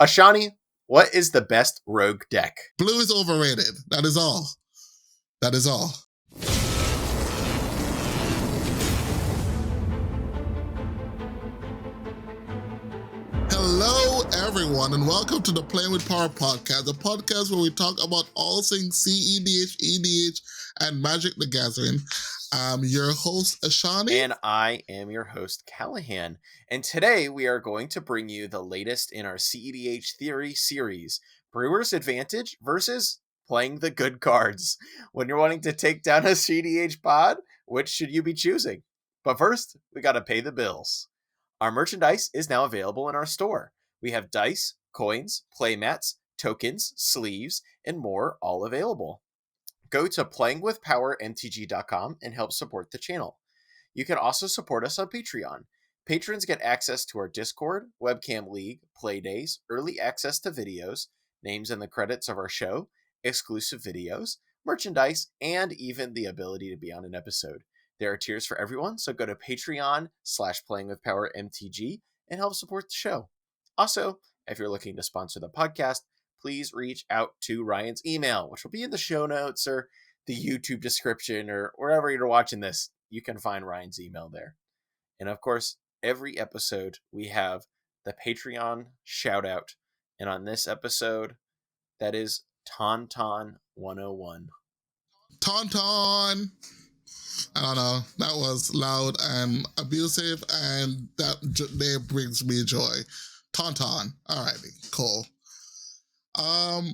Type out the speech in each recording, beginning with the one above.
Ashani, what is the best rogue deck? Blue is overrated. That is all. That is all. Hello, everyone, and welcome to the Playing with Power podcast, the podcast where we talk about all things cEDH, EDH, and Magic the Gathering. I'm your host, Ashani. And I am your host, Callahan. And today we are going to bring you the latest in our cEDH Theory series, Brewer's Advantage versus playing the good cards. When you're wanting to take down a cEDH pod, which should you be choosing? But first, we got to pay the bills. Our merchandise is now available in our store. We have dice, coins, playmats, tokens, sleeves, and more all available. Go to playingwithpowermtg.com and help support the channel. You can also support us on Patreon. Patrons get access to our Discord, webcam league, playdays, early access to videos, names in the credits of our show, exclusive videos, merchandise, and even the ability to be on an episode. There are tiers for everyone, so go to Patreon/playingwithpowermtg and help support the show. Also, if you're looking to sponsor the podcast, please reach out to Ryan's email, which will be in the show notes or the YouTube description or wherever you're watching this. You can find Ryan's email there. And of course, every episode we have the Patreon shout out. And on this episode, that is Tauntaun 101. Tauntaun! I don't know, that was loud and abusive, and that name brings me joy. Tauntaun. Alrighty, cool.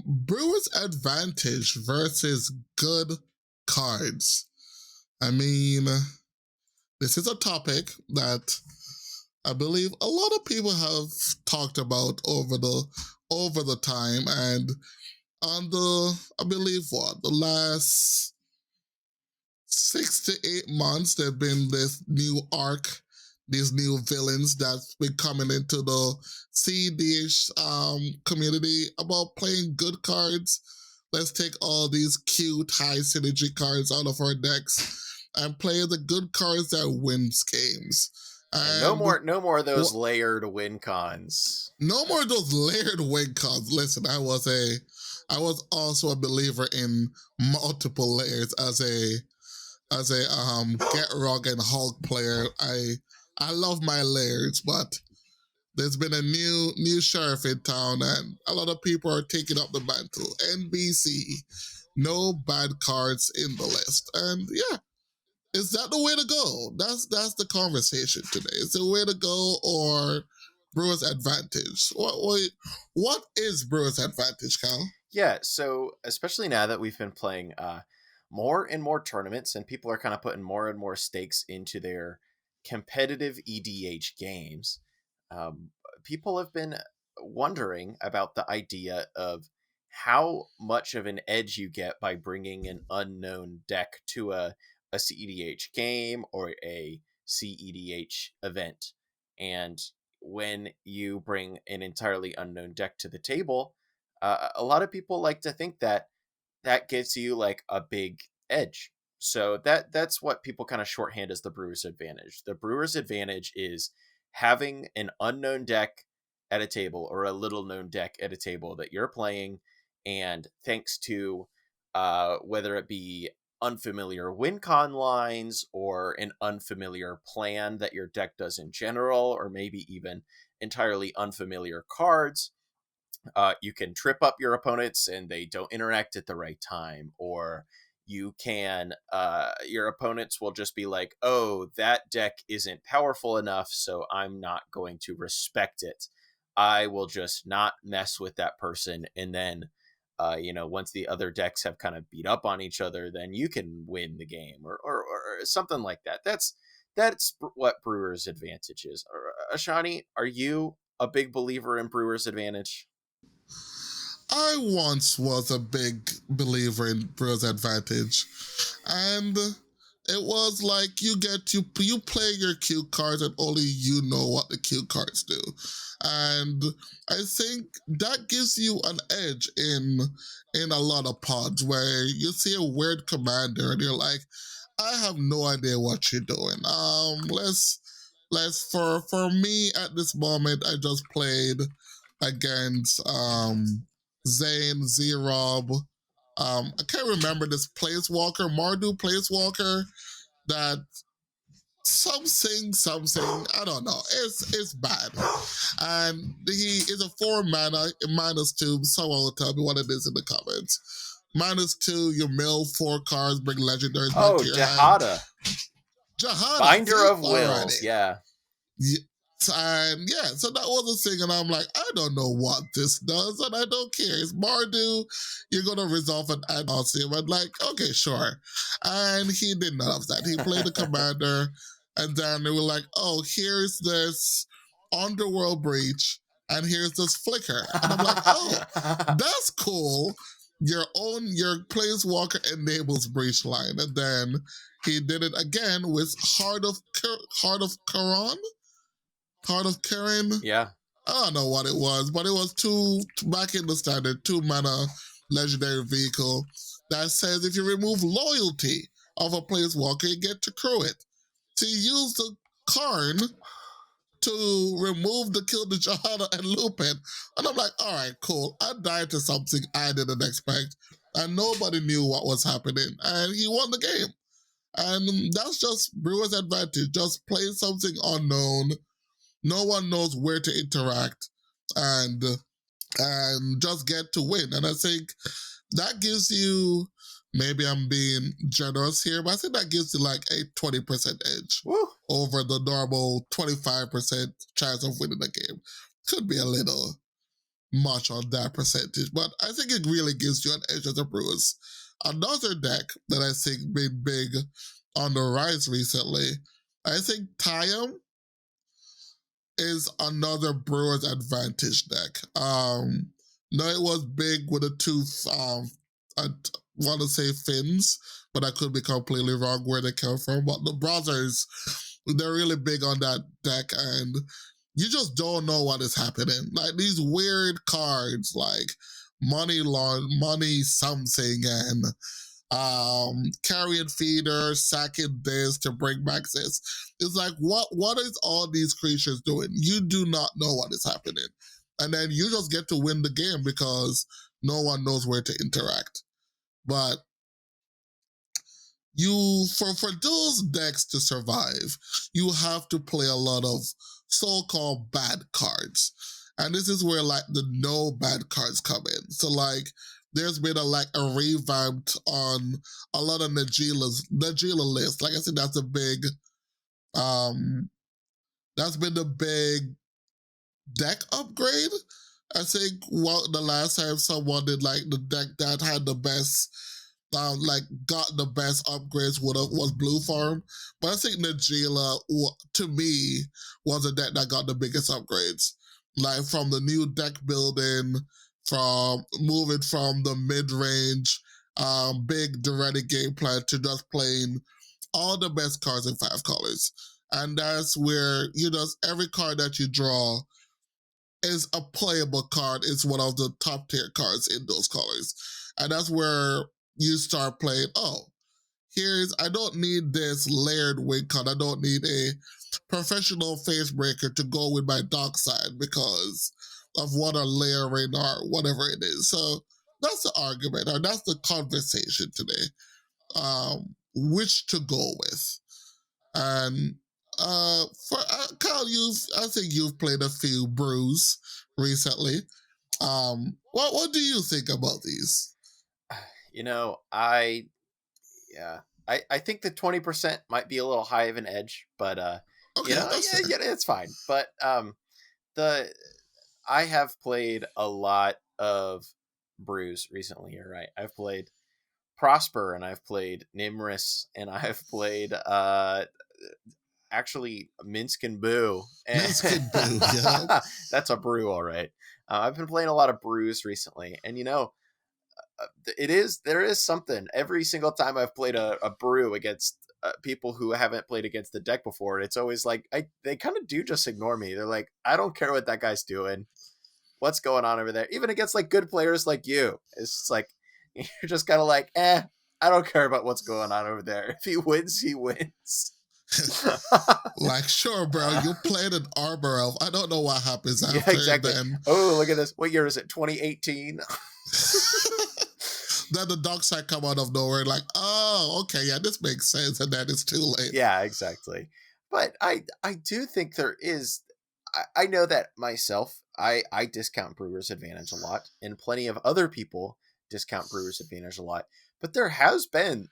Brewer's Advantage versus good cards. I mean, this is a topic that I believe a lot of people have talked about over the time, and on the last 6 to 8 months, there's been this new arc, these new villains that's been coming into the cEDH community about playing good cards. Let's take all these cute high synergy cards out of our decks and play the good cards that wins games. And no more of those layered win cons. No more of those layered win cons. Listen, I was also a believer in multiple layers as a Get Rug and Hulk player. I love my layers, but there's been a new sheriff in town, and a lot of people are taking up the mantle. NBC, no bad cards in the list, and yeah, is that the way to go? That's the conversation today. Is the way to go, or Brewer's Advantage? What is Brewer's Advantage, Cal? Yeah, so especially now that we've been playing more and more tournaments, and people are kind of putting more and more stakes into their competitive EDH games, people have been wondering about the idea of how much of an edge you get by bringing an unknown deck to a cEDH game or a cEDH event. And when you bring an entirely unknown deck to the table, a lot of people like to think that gives you like a big edge. So that's what people kind of shorthand as the Brewer's Advantage. The Brewer's Advantage is having an unknown deck at a table or a little known deck at a table that you're playing, and thanks to whether it be unfamiliar win con lines or an unfamiliar plan that your deck does in general, or maybe even entirely unfamiliar cards, you can trip up your opponents and they don't interact at the right time, or you can your opponents will just be like, oh, that deck isn't powerful enough, so I'm not going to respect it. I will just not mess with that person, and then once the other decks have kind of beat up on each other, then you can win the game, or something like that. That's what Brewer's Advantage is. Ashani, are you a big believer in Brewer's Advantage? I once was a big believer in Brewer's Advantage, and it was like you play your cue cards and only you know what the cue cards do. And I think that gives you an edge in a lot of pods where you see a weird commander and you're like, I have no idea what you're doing. For me at this moment, I just played against Zane, Z-Rob. I can't remember this Placewalker, Mardu Placewalker that something, I don't know. It's bad. And he is a 4 mana, -2. Someone will tell me what it is in the comments. -2, you mill 4 cards, bring legendaries back Oh, to your hand. Jahada. Jahada, Binder see? of Alrighty. Wills, yeah. Yeah. And yeah, so that was a thing, and I'm like, I don't know what this does, and I don't care. It's Mardu, you're gonna resolve an ad nauseum. I'm like, okay, sure. And he did none of that. He played the commander, and then they were like, oh, here's this Underworld Breach, and here's this Flicker. And I'm like, oh, that's cool. Your Planeswalker enables Breach line, and then he did it again with Heart of Karan. Heart of Karen. Yeah. I don't know what it was, but it was back in the standard, 2 mana legendary vehicle that says if you remove loyalty of a planeswalker, you get to crew it. So you use the Karn to remove the Kill the Jahada and loop it. And I'm like, all right, cool. I died to something I didn't expect. And nobody knew what was happening. And he won the game. And that's just Brewer's advantage. Just play something unknown. No one knows where to interact and just get to win. And I think that gives you, maybe I'm being generous here, but I think that gives you like a 20% edge Woo. over the normal 25% chance of winning the game. Could be a little much on that percentage, but I think it really gives you an edge as a Brewers. Another deck that I think been big on the rise recently, I think Tayam is another Brewers advantage deck. No, it was big with the two, I want to say fins, but I could be completely wrong where they come from. But the brothers, they're really big on that deck, and you just don't know what is happening. Like these weird cards, like money something, and carrion feeder, sacking this to bring back this. It's like, what is all these creatures doing? You do not know what is happening. And then you just get to win the game because no one knows where to interact. But for those decks to survive, you have to play a lot of so-called bad cards. And this is where like the no bad cards come in. So like there's been a revamp on a lot of Najila lists. Like I said, that's been the big deck upgrade. I think the last time someone did like the deck that had the best got the best upgrades was Blue Farm. But I think Najila, to me, was a deck that got the biggest upgrades. Like from the new deck building, from moving from the mid-range, big direct game plan to just playing all the best cards in 5 colors. And that's where, every card that you draw is a playable card. It's one of the top tier cards in those colors. And that's where you start playing, I don't need this layered wing card. I don't need a professional face breaker to go with my dark side because of what a layering or whatever it is. So that's the argument, or that's the conversation today. Which to go with. And for Kyle, I think you've played a few brews recently. What do you think about these? I think the 20% might be a little high of an edge, but Okay, that's fair. yeah, it's fine. But I have played a lot of brews recently. You're right. I've played Prosper, and I've played Nimrus, and I've played actually Minsk and Boo. Minsk and Boo, yeah. That's a brew, all right. I've been playing a lot of brews recently, and there is something every single time I've played a brew against people who haven't played against the deck before. It's always like they kind of do just ignore me. They're like, I don't care what that guy's doing. What's going on over there? Even against like good players like you, it's just like you're just kind of like, I don't care about what's going on over there. If he wins, he wins. Like, sure, bro, you played an Arbor Elf. I don't know what happens Yeah, after, and exactly. then Oh, look at this. What year is it? 2018? then the dark side come out of nowhere, like, oh, okay, yeah, this makes sense, and then it's too late. Yeah, exactly. But I do think there is I know that myself. I discount Brewer's advantage a lot, and plenty of other people discount Brewer's advantage a lot. But there has been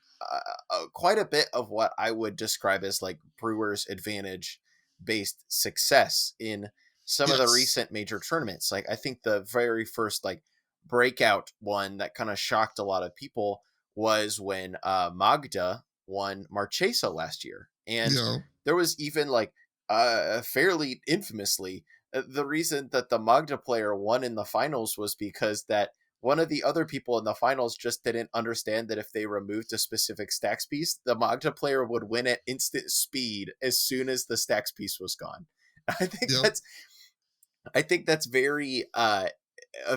quite a bit of what I would describe as like Brewer's advantage based success in some of the Yes. recent major tournaments. Like I think the very first like breakout one that kind of shocked a lot of people was when Magda won Marchesa last year. And Yeah. there was even like fairly infamously the reason that the Magda player won in the finals was because that one of the other people in the finals just didn't understand that if they removed a specific stacks piece, the Magda player would win at instant speed as soon as the stacks piece was gone. I think Yep. that's I think that's very a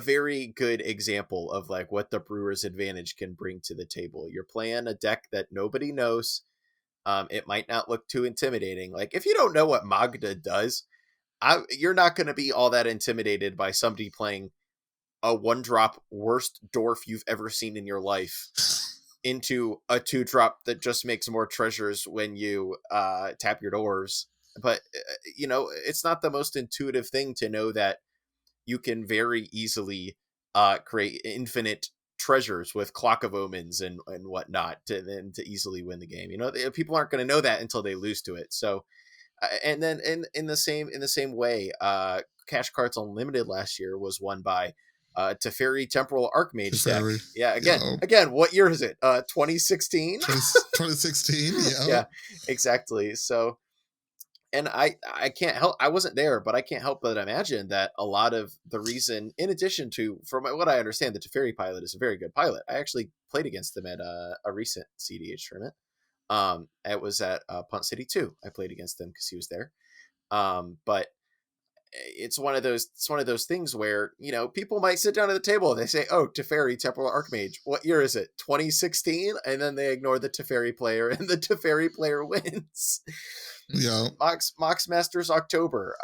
very good example of like what the Brewers advantage can bring to the table. You're playing a deck that nobody knows. It might not look too intimidating. Like if you don't know what Magda does, you're not going to be all that intimidated by somebody playing a one drop worst dwarf you've ever seen in your life into a two drop that just makes more treasures when you tap your doors. But it's not the most intuitive thing to know that you can very easily create infinite treasures with Clock of Omens and whatnot to easily win the game. People aren't going to know that until they lose to it. So, and then in the same way, Cash Cards Unlimited last year was won by Teferi Temporal Archmage deck. Teferi. Yeah, Yeah. again, what year is it? 2016. 2016. Yeah. Yeah, exactly. So and I can't help I wasn't there, but I can't help but imagine that a lot of the reason, in addition to, from what I understand, the Teferi pilot is a very good pilot. I actually played against them at a recent cEDH tournament. It was at Punt City 2. I played against him because he was there. But it's one of those things where people might sit down at the table and they say, "Oh, Teferi Temporal Archmage. What year is it? 2016?" And then they ignore the Teferi player, and the Teferi player wins. Yeah. Mox Masters October,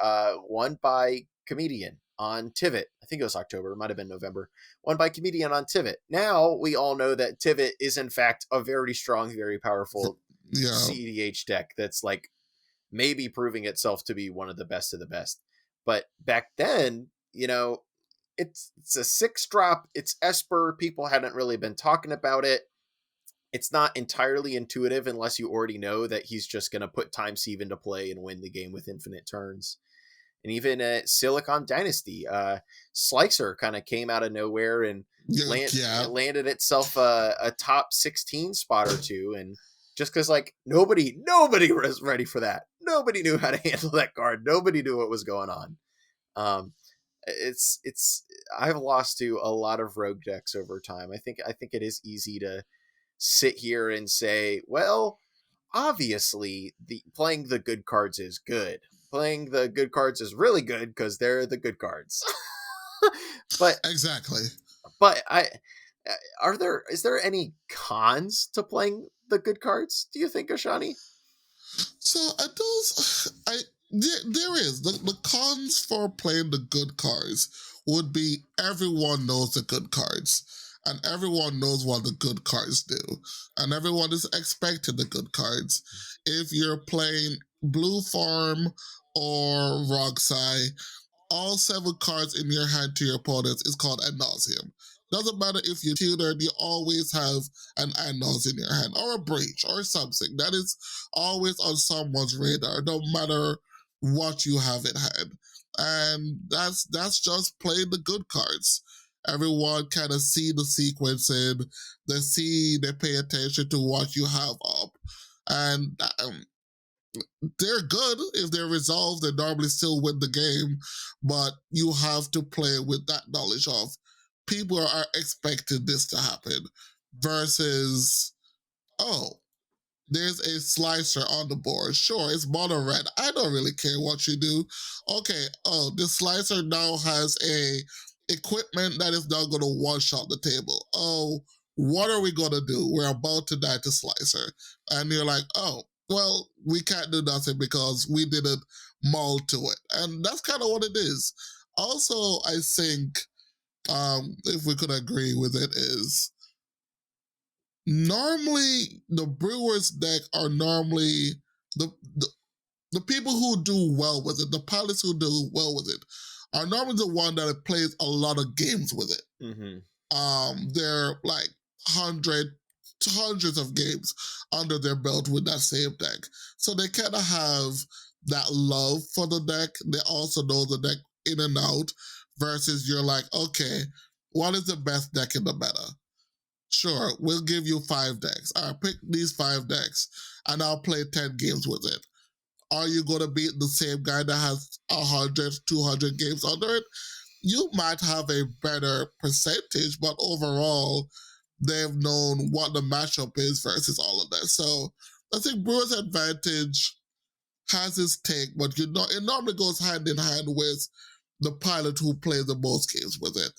won by Comedian on Tivit. I think it was October. It might have been November. Won by Comedian on Tivit. Now we all know that Tivit is in fact a very strong, very powerful Yeah. cEDH deck that's like maybe proving itself to be one of the best of the best. But back then, it's a 6 drop. It's Esper. People hadn't really been talking about it. It's not entirely intuitive unless you already know that he's just going to put Time Sieve into play and win the game with infinite turns. And even at Silicon Dynasty, Slicer kind of came out of nowhere and Yeah. landed itself a top 16 spot or two. And just because like nobody was ready for that. Nobody knew how to handle that card. Nobody knew what was going on. Um, it's I've lost to a lot of rogue decks over time. I think it is easy to sit here and say, well, obviously the playing the good cards is good. Playing the good cards is really good because they're the good cards. but Exactly. but I is there any cons to playing the good cards? Do you think, Ashani? So there is the cons for playing the good cards would be everyone knows the good cards. And everyone knows what the good cards do. And everyone is expecting the good cards. If you're playing Blue Farm or Roxai, all 7 cards in your hand to your opponents is called ad nauseum. Doesn't matter if you're tutored, you always have an ad nauseum in your hand, or a breach, or something. That is always on someone's radar, no matter what you have in hand. And that's just playing the good cards. Everyone kind of see the sequencing, they pay attention to what you have up. And they're good. If they're resolved, they normally still win the game, but you have to play with that knowledge of people are expecting this to happen versus, oh, there's a slicer on the board. Sure, it's mono red. I don't really care what you do. Okay, oh, this slicer now has a equipment that is now going to one shot the table. Oh, what are we going to do? We're about to die to slicer. And you're like, oh, well, we can't do nothing because we didn't mold to it. And that's kind of what it is. Also, I think, if we could agree with it, is normally the Brewers deck are normally the, the the people who do well with it, the pilots who do well with it, are normally the one that plays a lot of games with it. Mm-hmm. They're like hundreds of games under their belt with that same deck, so they kind of have that love for the deck. They also know the deck in and out. Versus, you're like, okay, what is the best deck in the meta? Sure, we'll give you 5 decks. All right, pick these 5 decks, and I'll play 10 games with it. Are you going to beat the same guy that has 100, 200 games under it? You might have a better percentage, but overall, they've known what the matchup is versus all of that. So I think Brewers' advantage has its take, but it normally goes hand in hand with the pilot who plays the most games with it.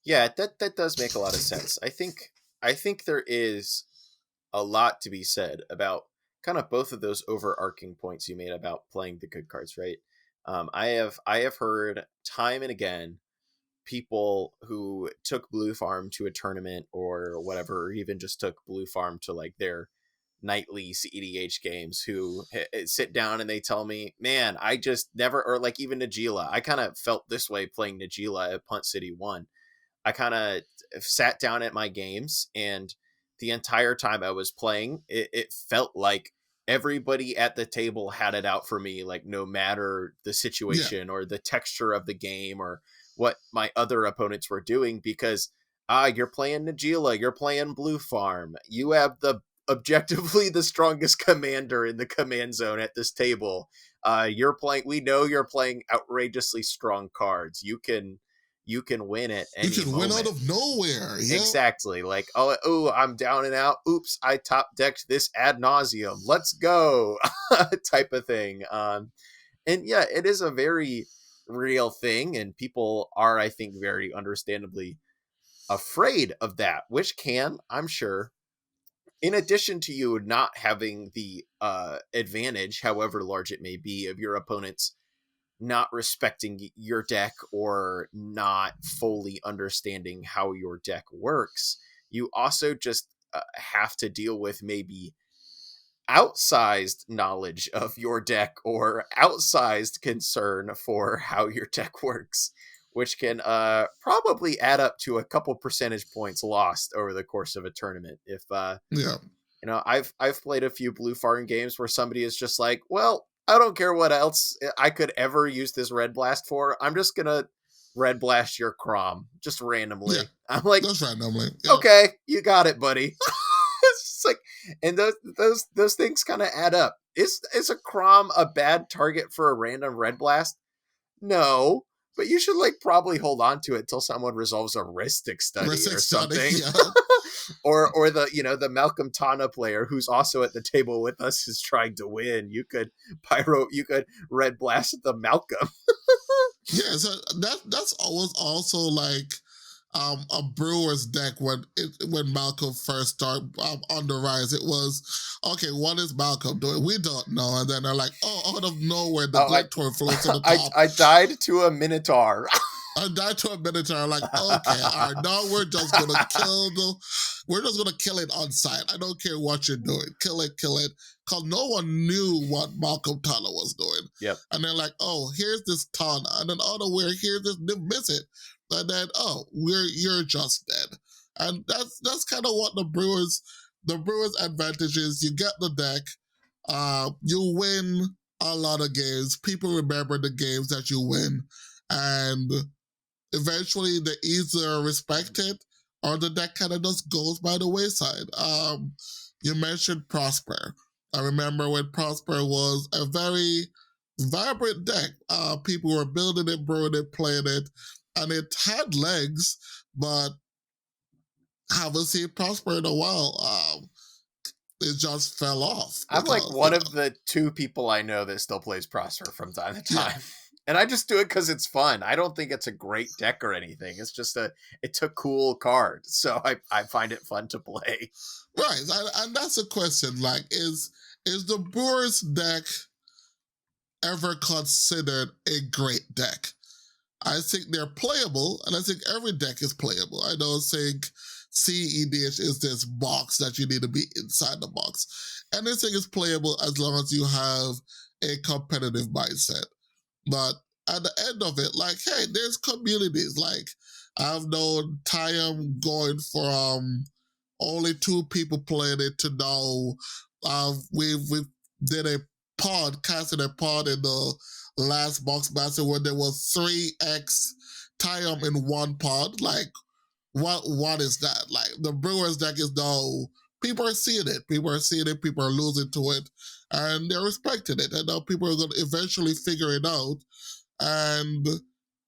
Yeah, that does make a lot of sense. I think there is a lot to be said about kind of both of those overarching points you made about playing the good cards, right? I have heard time and again people who took Blue Farm to a tournament or whatever, or even just took Blue Farm to like their nightly cEDH games, who sit down and they tell me, "Man, I just never," or like even Najila. I kind of felt this way playing Najila at Punt City 1. I kind of sat down at my games, and the entire time I was playing, it felt like everybody at the table had it out for me, like no matter the Yeah, situation or the texture of the game or what my other opponents were doing, because you're playing Najila, you're playing Blue Farm, you have the objectively the strongest commander in the command zone at this table. You're playing, we know you're playing outrageously strong cards. You can win at you any can win out moment. of nowhere. Yeah, Exactly. Like, oh, I'm down and out. Oops, I top decked this ad nauseum. Let's go, type of thing. And yeah, it is a very real thing, and people are, I think, very understandably afraid of that, which can, I'm sure, in addition to you not having the advantage, however large it may be, of your opponent's not respecting your deck or not fully understanding how your deck works, you also just have to deal with maybe outsized knowledge of your deck or outsized concern for how your deck works, which can probably add up to a couple percentage points lost over the course of a tournament. If yeah. I've played a few Blue Farm games where somebody is just like, well, I don't care what else I could ever use this Red Blast for. I'm just gonna Red Blast your Crom just Yeah, randomly. I'm like, that's randomly. Yeah, okay, you got it, buddy. It's just like, and those things kind of add up. Is a Crom a bad target for a random Red Blast? No, but you should like probably hold on to it until someone resolves a Ristic study Ristic or study. something. Yeah, or the the Malcolm Tana player who's also at the table with us is trying to win. You could Red Blast the Malcolm. yeah. So that's always also like a Brewers deck when Malcolm first started on the rise. It was okay. What is Malcolm doing? We don't know. And then they're like, oh, out of nowhere, the Oh, Glector floats to the I top. I died to a Minotaur. I died to a Minotaur. Like, okay, all right, now we're just gonna kill it on sight. I don't care what you're doing. Kill it, kill it. Cause no one knew what Malcolm Tana was doing. Yep. And they're like, oh, here's this Tana. And then here's this Nimbizit. And then, oh, you're just dead. And that's kind of what the Brewers advantage is. You get the deck, you win a lot of games. People remember the games that you win. And eventually they either respect it or the deck kind of just goes by the wayside. You mentioned Prosper. I remember when Prosper was a very vibrant deck. People were building it, brewing it, playing it, and it had legs, but haven't seen Prosper in a while. It just fell off I'm like because, one of the two people I know that still plays Prosper from time to yeah. time. And I just do it because it's fun. I don't think it's a great deck or anything. It's a cool card. So I find it fun to play. Right, and that's a question. Like, is the Brewers deck ever considered a great deck? I think they're playable, and I think every deck is playable. I don't think cEDH is this box that you need to be inside the box. Anything is playable as long as you have a competitive mindset. But at the end of it, like, hey, there's communities. Like, I've known Tyam going from only 2 people playing it to now we've did a pod, casted a pod in the last box master where there was 3x Tyam in one pod. Like, what is that? Like, the Brewers deck is now, people are seeing it. People are losing to it, and they're respecting it. And now people are going to eventually figure it out. And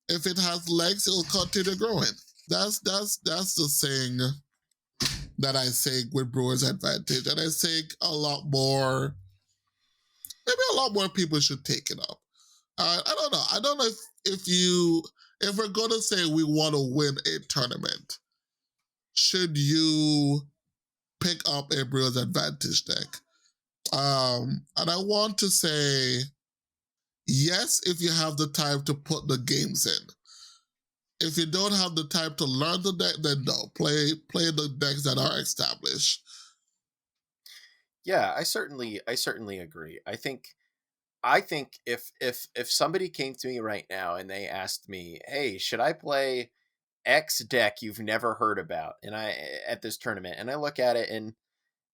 if it has legs, it'll continue growing. That's the thing that I think with Brewers advantage. And I think maybe a lot more people should take it up. I don't know. I don't know if we're going to say we want to win a tournament, should you pick up a Brewers advantage deck? And I want to say yes, if you have the time to put the games in. If you don't have the time to learn the deck, then no. Play the decks that are established. Yeah, I certainly agree. I think if somebody came to me right now and they asked me, "Hey, should I play X deck you've never heard about?" and I at this tournament, and I look at it and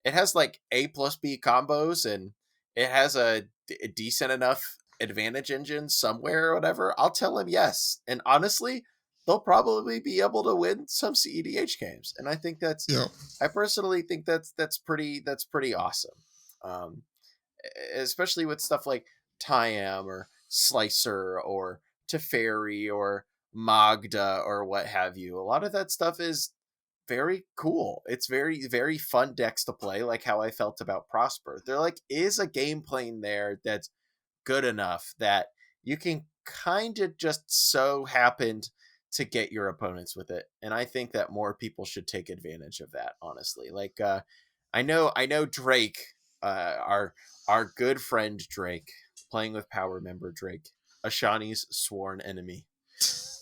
it has like A plus B combos and it has a decent enough advantage engine somewhere or whatever, I'll tell him yes. And honestly, they'll probably be able to win some cEDH games. And I think I personally think that's pretty awesome. Especially with stuff like Tyam or Slicer or Teferi or Magda or what have you. A lot of that stuff is very cool. It's very, very fun decks to play, like how I felt about Prosper. There is a game plane there that's good enough that you can kind of just so happened to get your opponents with it. And I think that more people should take advantage of that, honestly. Like, I know Drake, our good friend Drake, playing with Power member Drake, Ashani's sworn enemy.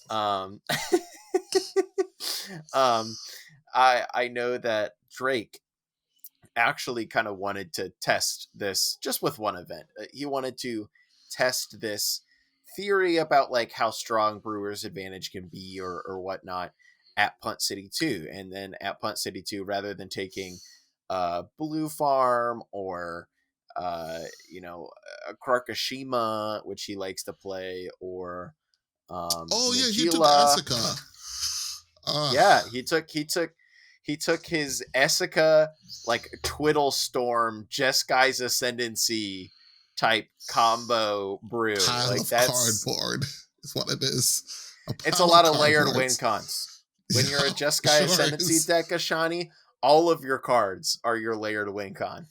I know that Drake actually kind of wanted to test this just with one event. He wanted to test this theory about like how strong Brewers advantage can be or whatnot at Punt City 2. And then at Punt City 2, rather than taking Blue Farm or a Krakashima, which he likes to play, or yeah, he took Asuka. Yeah, he took his Essica like Twiddle Storm, Jesky's Ascendancy type combo brew. Pile like of that's cardboard is what it is. It's a lot of layered win cons. When you're a Jesky Ascendancy deck, Ashani, all of your cards are your layered win con.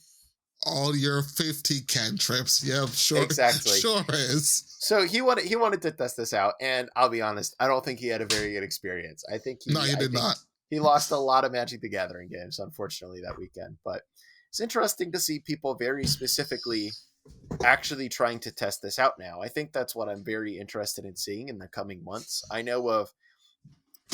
All your 50 cantrips. Yeah, sure. Exactly. Sure is. So he wanted to test this out, and I'll be honest, I don't think he had a very good experience. I think he did not. He lost a lot of Magic the Gathering games, unfortunately, that weekend. But it's interesting to see people very specifically actually trying to test this out now. I think that's what I'm very interested in seeing in the coming months. I know of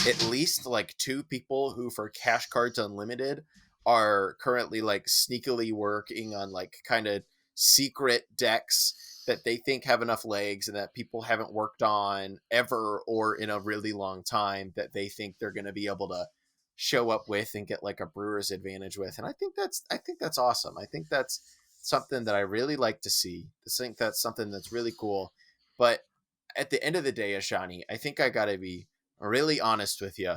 at least like 2 people who, for Cash Cards Unlimited, are currently like sneakily working on like kind of secret decks that they think have enough legs and that people haven't worked on ever or in a really long time, that they think they're going to be able to show up with and get like a Brewer's advantage with. And I think that's awesome. I think that's something that I really like to see. I think that's something that's really cool. But at the end of the day, Ashani, I think I got to be really honest with you.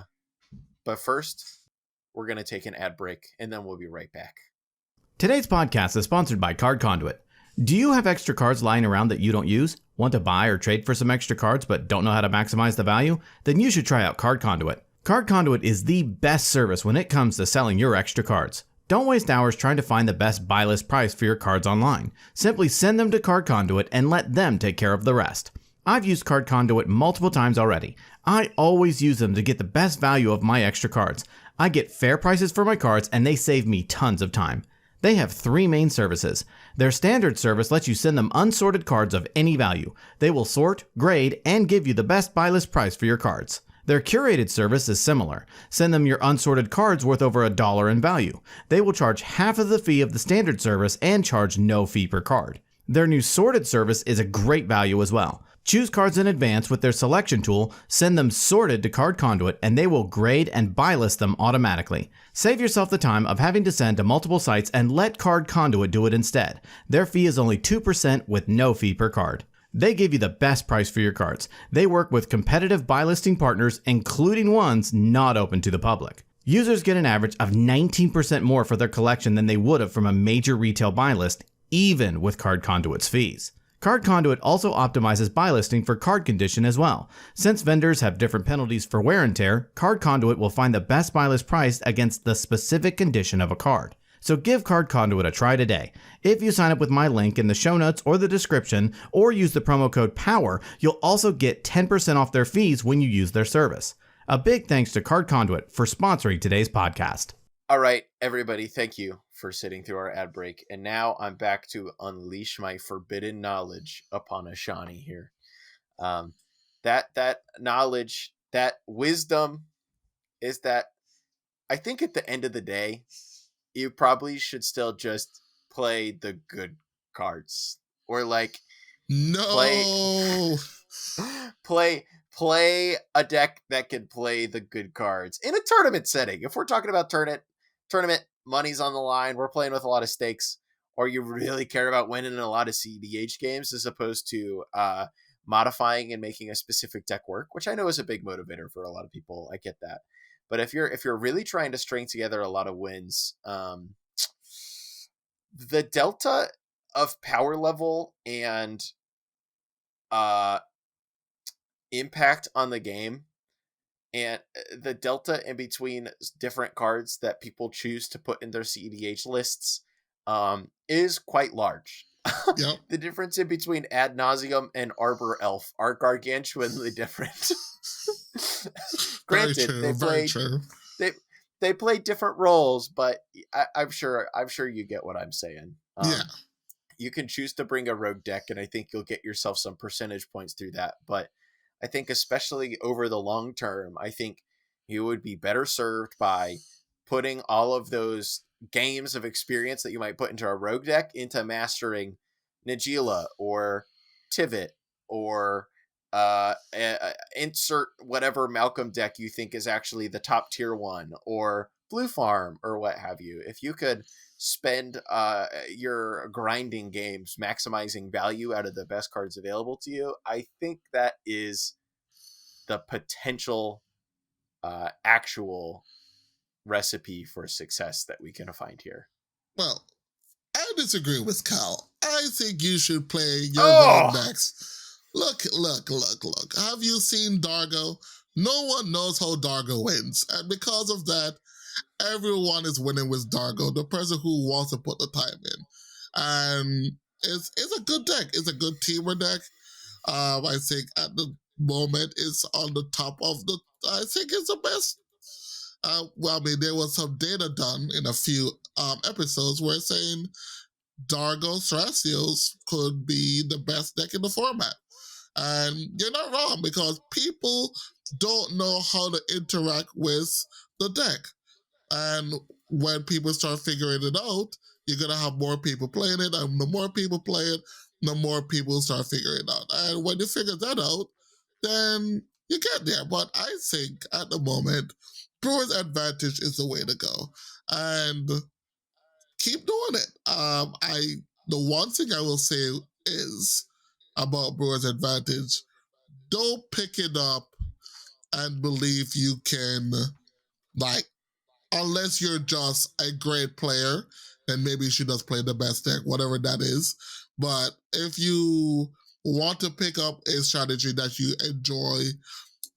But first, we're going to take an ad break and then we'll be right back. Today's podcast is sponsored by Card Conduit. Do you have extra cards lying around that you don't use? Want to buy or trade for some extra cards but don't know how to maximize the value? Then you should try out Card Conduit. Card Conduit is the best service when it comes to selling your extra cards. Don't waste hours trying to find the best buy list price for your cards online. Simply send them to Card Conduit and let them take care of the rest. I've used Card Conduit multiple times already. I always use them to get the best value of my extra cards. I get fair prices for my cards and they save me tons of time. They have 3 main services. Their standard service lets you send them unsorted cards of any value. They will sort, grade, and give you the best buy list price for your cards. Their curated service is similar. Send them your unsorted cards worth over $1 in value. They will charge half of the fee of the standard service and charge no fee per card. Their new sorted service is a great value as well. Choose cards in advance with their selection tool, send them sorted to Card Conduit, and they will grade and buy list them automatically. Save yourself the time of having to send to multiple sites and let Card Conduit do it instead. Their fee is only 2% with no fee per card. They give you the best price for your cards. They work with competitive buy listing partners, including ones not open to the public. Users get an average of 19% more for their collection than they would have from a major retail buy list, even with Card Conduit's fees. Card Conduit also optimizes buy listing for card condition as well. Since vendors have different penalties for wear and tear, Card Conduit will find the best buy list price against the specific condition of a card. So give Card Conduit a try today. If you sign up with my link in the show notes or the description, or use the promo code POWER, you'll also get 10% off their fees when you use their service. A big thanks to Card Conduit for sponsoring today's podcast. All right, everybody, thank you for sitting through our ad break. And now I'm back to unleash my forbidden knowledge upon Ashani here. That knowledge, that wisdom is that I think at the end of the day, you probably should still just play the good cards, or like No. play a deck that can play the good cards in a tournament setting. If we're talking about tournament, money's on the line, we're playing with a lot of stakes, or you really care about winning in a lot of cEDH games as opposed to modifying and making a specific deck work, which I know is a big motivator for a lot of people. I get that. But if you're really trying to string together a lot of wins, the delta of power level and impact on the game, and the delta in between different cards that people choose to put in their cEDH lists is quite large. Yep. The difference in between Ad Nauseam and Arbor Elf are gargantuanly different. Granted, they play different roles, but I'm sure you get what I'm saying. Yeah. You can choose to bring a rogue deck, and I think you'll get yourself some percentage points through that. But I think especially over the long term, I think you would be better served by putting all of those games of experience that you might put into a rogue deck into mastering Nagila or Tivit or insert whatever Malcolm deck you think is actually the top tier one, or Blue Farm, or what have you. If you could spend your grinding games maximizing value out of the best cards available to you, I think that is the potential actual recipe for success that we can find here. Well, I disagree with Cal. I think you should play your rogue decks. Look. Have you seen Dargo? No one knows how Dargo wins. And because of that, everyone is winning with Dargo, the person who wants to put the time in. And it's a good deck. It's a good teamer deck. I think at the moment it's on the top of the, I think it's the best. Well, I mean, there was some data done in a few episodes where it's saying Dargo Thrasios could be the best deck in the format. And you're not wrong, because people don't know how to interact with the deck. And when people start figuring it out, you're going to have more people playing it. And the more people play it, the more people start figuring it out. And when you figure that out, then you get there. But I think at the moment, Brewers Advantage is the way to go. And keep doing it. The one thing I will say is about Brewers Advantage, don't pick it up and believe you can, like, unless you're just a great player, then maybe you should just play the best deck, whatever that is. But if you want to pick up a strategy that you enjoy,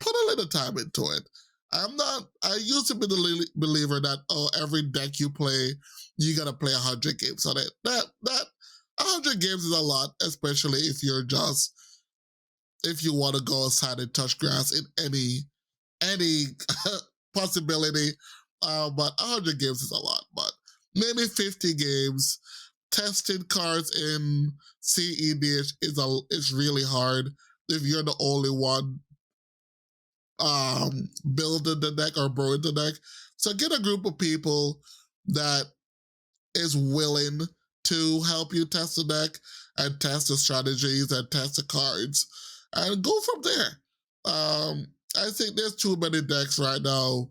put a little time into it. I used to be the believer that, every deck you play, you gotta play 100 games on it. That 100 games is a lot, especially if you want to go outside and touch grass in any possibility. But 100 games is a lot. But maybe 50 games. Testing cards in cEDH is really hard if you're the only one building the deck or brewing the deck. So get a group of people that is willing to help you test the deck and test the strategies and test the cards and go from there. I think there's too many decks right now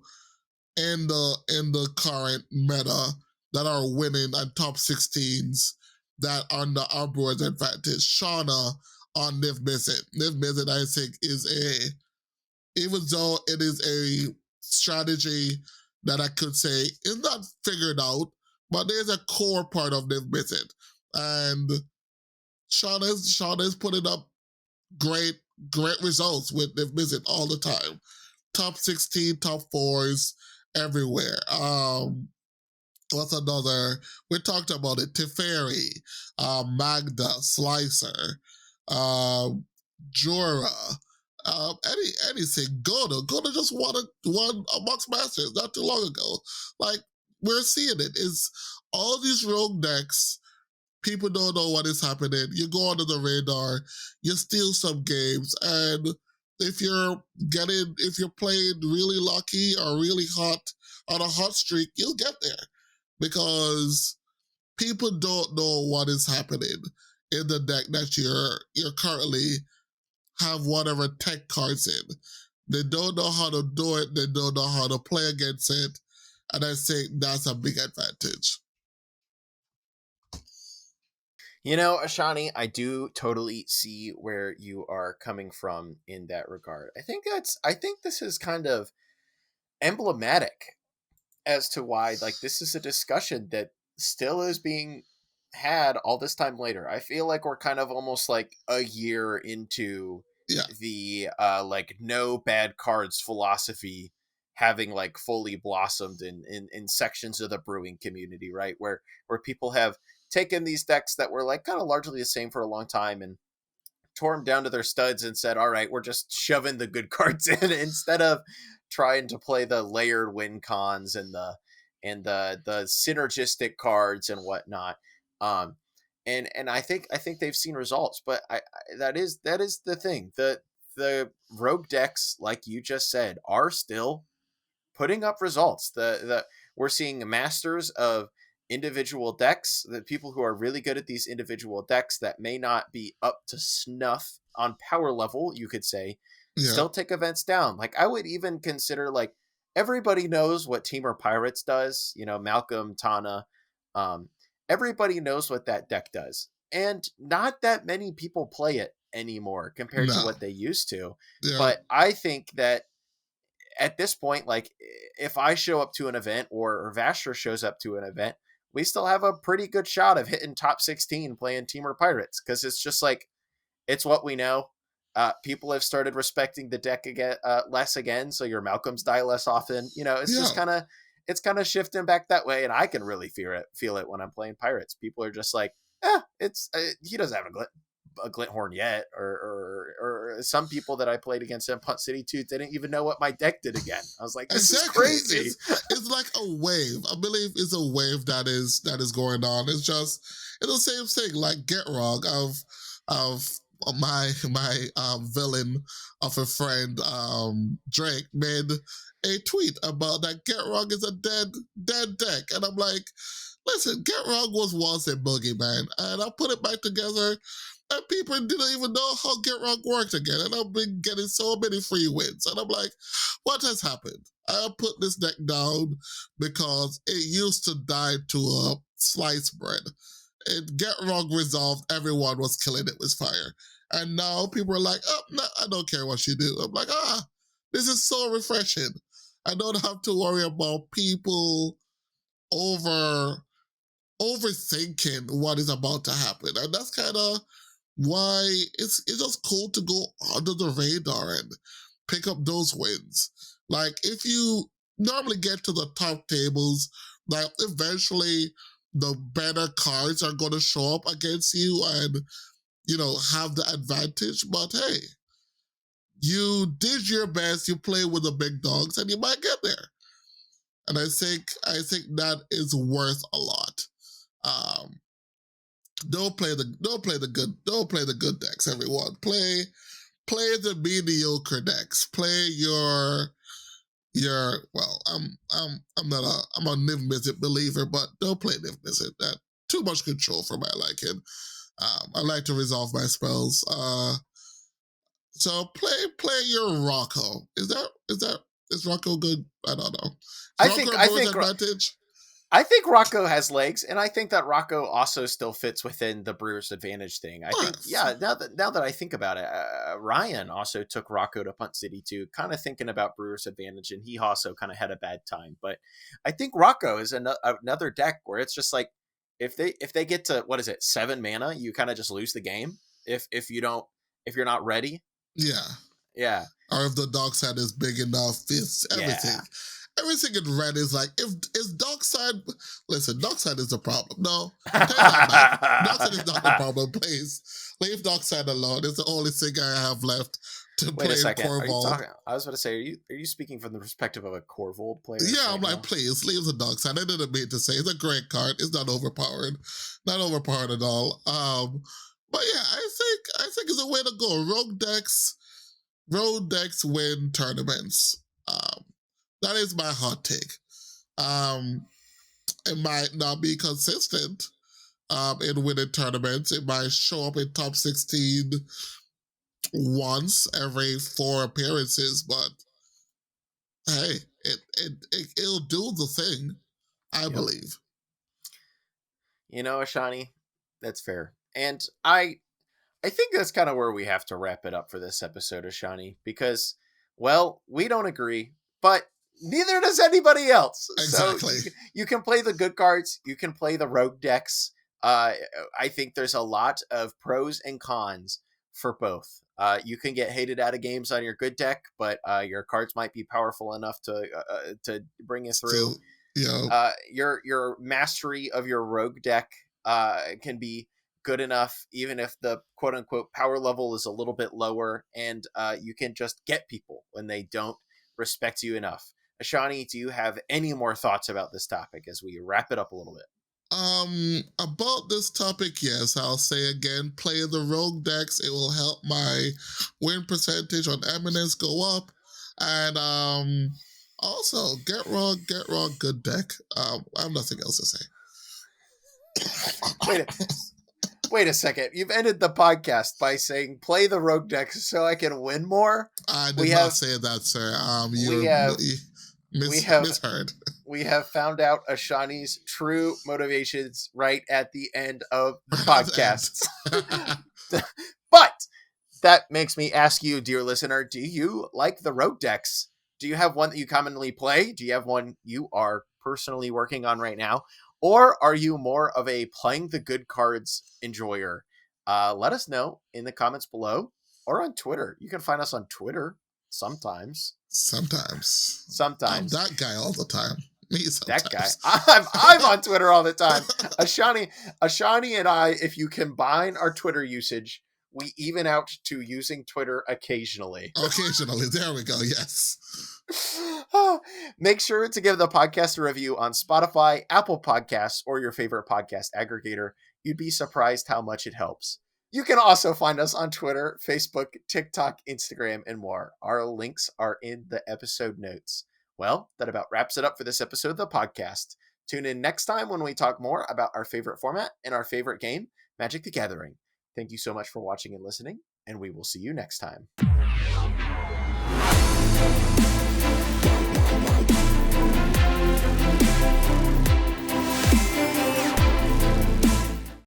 in the current meta that are winning at top 16s that are the our Brewers advantage. Shauna on Niv Mizzet. Niv Mizzet, I think, is even though it is a strategy that I could say is not figured out, but there's a core part of Niv Mizzet. And Shauna's putting up great results with Niv Mizzet all the time. Top 16, top 4s everywhere. What's another? We talked about it. Teferi, Magda, Slicer, Jura, anything. Goda just won amongst Masters not too long ago. Like, we're seeing it. It's all these rogue decks. People don't know what is happening. You go under the radar, you steal some games, and if you're playing really lucky or really hot on a hot streak, you'll get there. Because people don't know what is happening in the deck that you're currently have whatever tech cards in. They don't know how to do it. They don't know how to play against it. And I think that's a big advantage. You know, Ashani, I do totally see where you are coming from in that regard. I think this is kind of emblematic as to why, like, this is a discussion that still is being had all this time later. I feel like we're kind of almost like a year into the like no bad cards philosophy having like fully blossomed in sections of the brewing community, right? Where people have taken these decks that were like kind of largely the same for a long time and tore them down to their studs and said, all right, we're just shoving the good cards in instead of trying to play the layered win cons and the synergistic cards and whatnot. And I think they've seen results, but that is the thing. The rogue decks, like you just said, are still putting up results. We're seeing masters of individual decks, the people who are really good at these individual decks that may not be up to snuff on power level, you could say, still take events down. Like, I would even consider, like, everybody knows what Teamer Pirates does, you know, Malcolm, Tana, everybody knows what that deck does, and not that many people play it anymore compared to what they used to. But I think that at this point, like, if I show up to an event or Vasher shows up to an event, we still have a pretty good shot of hitting top 16 playing Teamer Pirates, because it's just like, it's what we know. People have started respecting the deck again, less again, so your Malcolms die less often. You know, it's just kind of shifting back that way, and I can really feel it when I'm playing Pirates. People are just like, he doesn't have a glint horn yet, or some people that I played against in Punt City 2 didn't even know what my deck did again. I was like, this is crazy. It's like a wave. I believe it's a wave that is going on. It's the same thing. Like Getrog of my villain of a friend, Drake, made a tweet about that Getrog is a dead deck, and I'm like, listen, Getrog was once a boogeyman, and I put it back together, and people didn't even know how Getrog worked again, and I've been getting so many free wins, and I'm like, what has happened? I put this deck down because it used to die to a slice bread. It Getrog resolved, everyone was killing it with fire. And now people are like, oh, no, I don't care what you do. I'm like, this is so refreshing. I don't have to worry about people overthinking what is about to happen. And that's kind of why it's just cool to go under the radar and pick up those wins. Like, if you normally get to the top tables, like, eventually the better cards are going to show up against you and, you know, have the advantage. But hey, you did your best, you play with the big dogs, and you might get there. and I think that is worth a lot. Don't play the good decks, everyone. Play the mediocre decks. Play your well, I'm a Niv Mizzet believer, but don't play Niv Mizzet. That too much control for my liking. I like to resolve my spells. So play your Rocco. Is Rocco good? I don't know. I Rocco think advantage? I think Rocco has legs, and I think that Rocco also still fits within the Brewers' advantage thing. I think, yeah, now that I think about it, Ryan also took Rocco to Punt City too, kind of thinking about Brewers' advantage, and he also kind of had a bad time. But I think Rocco is another deck where it's just like, if they get to, what is it, 7 mana, you kind of just lose the game if you're not ready. Yeah. Yeah. Or if the dark side is big enough, it's everything. Yeah. Everything in red is like, if is dark side, listen, dark side is the problem. No, take that back. Dark side is not the problem, please. Leave dark side alone. It's the only thing I have left to Wait play a second. Corvold. I was about to say, are you speaking from the perspective of a Corvold player? Yeah, I'm like, please, leave the dark side. I didn't mean to say it's a great card. It's not overpowered. Not overpowered at all. But yeah, I think it's a way to go. Rogue decks win tournaments. That is my hot take. It might not be consistent in winning tournaments. It might show up in top 16 once every 4 appearances, but hey, it'll do the thing, I believe. You know, Ashani, that's fair. And I think that's kind of where we have to wrap it up for this episode, Ashani, because, well, we don't agree, but neither does anybody else. Exactly. So you can play the good cards. You can play the rogue decks. I think there's a lot of pros and cons for both. You can get hated out of games on your good deck, but your cards might be powerful enough to bring you through. Your mastery of your rogue deck can be good enough, even if the quote unquote power level is a little bit lower, and you can just get people when they don't respect you enough. Ashani, do you have any more thoughts about this topic as we wrap it up a little bit? About this topic, yes, I'll say again, play the rogue decks. It will help my win percentage on Eminence go up. And also, get raw, good deck. I have nothing else to say. Wait a second. You've ended the podcast by saying play the rogue decks so I can win more? I did not say that, sir. Misheard. We have found out Ashani's true motivations right at the end of the podcast. But that makes me ask you, dear listener, do you like the rogue decks? Do you have one that you commonly play? Do you have one you are personally working on right now? Or are you more of a playing the good cards enjoyer? Let us know in the comments below or on Twitter. You can find us on Twitter sometimes. I'm that guy all the time. Me sometimes. That guy. I'm on Twitter all the time. Ashani and I, if you combine our Twitter usage, we even out to using Twitter occasionally. There we go. Yes. Make sure to give the podcast a review on Spotify, Apple Podcasts, or your favorite podcast aggregator. You'd be surprised how much it helps. You can also find us on Twitter, Facebook, TikTok, Instagram, and more. Our links are in the episode notes. Well, that about wraps it up for this episode of the podcast. Tune in next time when we talk more about our favorite format and our favorite game, Magic the Gathering. Thank you so much for watching and listening, and we will see you next time.